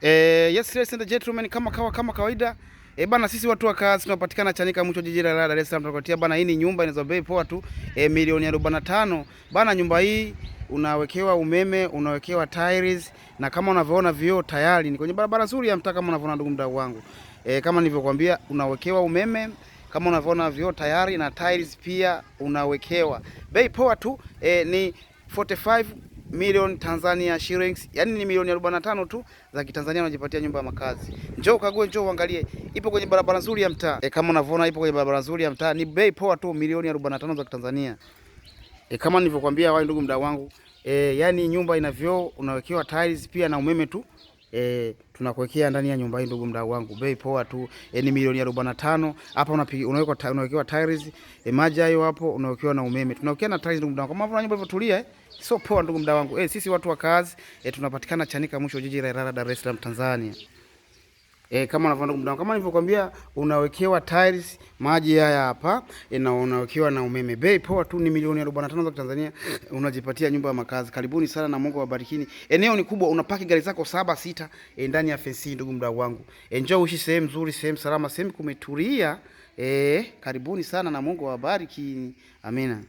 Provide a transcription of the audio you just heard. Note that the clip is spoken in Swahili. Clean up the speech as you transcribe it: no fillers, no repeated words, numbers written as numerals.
Yes ladies and gentlemen, kama kawaida bana, sisi watu wa kazi tunapatikana Chanika Mwisho, jiji la Dar es Salaam. Tunakuletea bana, hii ni nyumba inazo bei poa tu milioni 45 bana. Nyumba hii unawekewa umeme, unawekewa tiles, na kama unavyoona vioo tayari ni kwenye barabara nzuri ya mtaa. Kama unavyoona ndugu mdau wangu, kama nilivyokuambia, unawekewa umeme, kama unavyoona vioo tayari, na tiles pia unawekewa. Bei poa tu ni 45 million Tanzania shillings, yani ni milioni 45 tu za Kitanzania unajipatia nyumba ya makazi. Njoo kague, njoo uangalie, ipo kwenye barabara nzuri ya mtaa. Kama unavyoona ipo kwenye barabara nzuri ya mtaa, ni bei poa tu, milioni 45 za Kitanzania. Kama nilivyokuambia awali ndugu mdau wangu, yani nyumba ina vioo, unawekewa tiles pia na umeme tu. Tunakuwekea ndani ya nyumba hii ndugu mdau wangu, bei poa tu ni milioni 45. Hapa unawekewa tiles, maji hayo hapo, unawekewa na umeme. Tunawekea na tiles ndugu mdau wangu. Kama unavyoona nyumba hivyo tulia, so poa ndugu mdau wangu. Sisi watu wa kazi tunapatikana Chanika Mwisho, jiji la Ilala, Dar es Salaam, Tanzania. Kama unavyoona ndugu mdau, kama nilivyokuambia, unawekewa tiles, maji haya hapa, na unawekewa na umeme. Bei poa tu ni milioni 45 za Tanzania, unajipatia nyumba ya makazi. Karibuni sana na Mungu awabariki. Eneo ni kubwa, unapaki gari zako 7 6 ndani ya fence ndugu mdau wangu. Njoo uishi sehemu nzuri, sehemu salama, sehemu kumetulia. Karibuni sana na Mungu awabariki. Amina.